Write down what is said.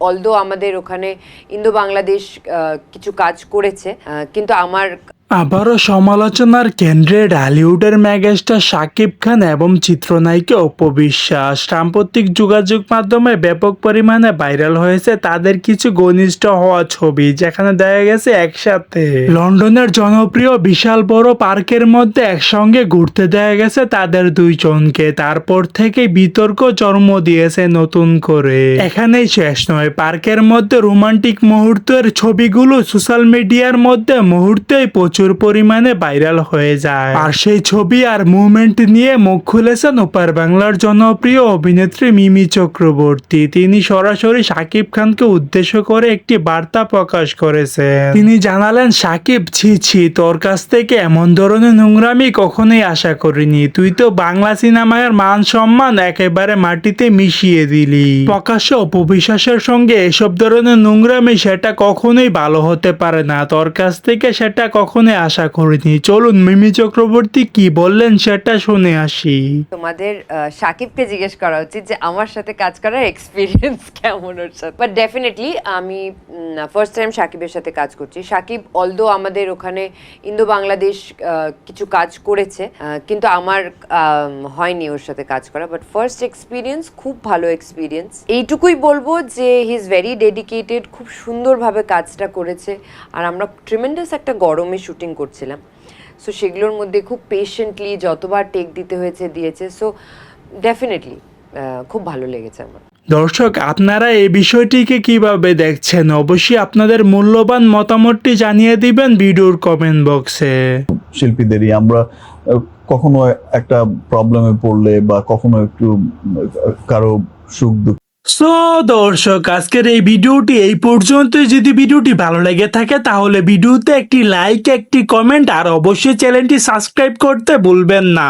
Although আমাদের ওখানে Indo Bangladesh কিছু কাজ করেছে, কিন্তু আমার আবারও সমালোচনার কেন্দ্রে ঢালিউডের মেগাস্টার শাকিব খান এবং চিত্রনায়িকা অপু বিশ্বাস। সাম্প্রতিক যোগাযোগ মাধ্যমে ব্যাপক পরিমাণে ভাইরাল হয়েছে তাদের কিছু ঘনিষ্ঠ হওয়া ছবি, যেখানে দেখা গেছে একসাথে লন্ডনের জনপ্রিয় বিশাল বড় পার্কের মধ্যে একসঙ্গে ঘুরতে দেখা গেছে তাদের দুইজনকে। তারপর থেকে বিতর্ক জন্ম দিয়েছে নতুন করে। এখানেই শেষ নয়, পার্কের মধ্যে রোমান্টিক মুহূর্তের ছবিগুলো সোশ্যাল মিডিয়ার মধ্যে মুহূর্তেই প্রচুর পরিমাণে ভাইরাল হয়ে যায়। আর সেই ছবি আর মুভমেন্ট নিয়ে মুখ খুলেছেন ওপার বাংলার জনপ্রিয় অভিনেত্রী মিমি চক্রবর্তী। তিনি সরাসরি শাকিব খানকে উদ্দেশ্য করে একটি বার্তা প্রকাশ করেছেন। তিনি জানালেন, শাকিব, ছি ছি, তোর কাছ থেকে এমন ধরনের নোংরামি কখনোই আশা করিনি। তুই তো বাংলা সিনেমার মান সম্মান একেবারে মাটিতে মিশিয়ে দিলি। প্রকাশ্যে অপু বিশ্বাসের সঙ্গে এসব ধরনের নোংরামি সেটা কখনোই ভালো হতে পারে না। তোর কাছ থেকে সেটা কখনোই আশা করিনি। চলুন মিমি চক্রবর্তী কি বললেন সেটা শুনে আসি। তোমাদের সাকিবকে জিজ্ঞেস করা উচিত যে আমার সাথে কাজ করার এক্সপিরিয়েন্স কেমন ওর সাথে। বাট ডেফিনেটলি আমি ফার্স্ট টাইম সাকিবের সাথে কাজ করছি। সাকিব অলদো আমাদের ওখানে ইন্দো বাংলাদেশ কিছু কাজ করেছে, কিন্তু আমার হয়নি ওর সাথে কাজ করা। বাট ফার্স্ট এক্সপিরিয়েন্স খুব ভালো এক্সপিরিয়েন্স। এইটুকুই বলবো যে হি ইজ ভেরি ডেডিকেটেড, খুব সুন্দরভাবে কাজটা করেছে। আর আমরা ট্রিমেন্ডাস একটা গরমে শুটিং করছিলাম, সো সেগুলোর মধ্যে খুব পেশেন্টলি যতবার টেক দিতে হয়েছে দিয়েছে। সো ডেফিনেটলি খুব ভালো লেগেছে আমার। দর্শক, আপনারা এই বিষয়টিকে কিভাবে দেখছেন? অবশ্যই আপনাদের মূল্যবান মতামতটি জানিয়ে দিবেন ভিডিওর কমেন্ট বক্সে। শিল্পীদেরই আমরা কখনো একটা প্রবলেমে পড়লে বা কখনো একটু কারো সুখ দুঃখ। সো দর্শক, আজকের এই ভিডিওটি এই পর্যন্তই। যদি ভিডিওটি ভালো লেগে থাকে তাহলে ভিডিওতে একটি লাইক, একটি কমেন্ট আর অবশ্যই চ্যানেলটি সাবস্ক্রাইব করতে ভুলবেন না।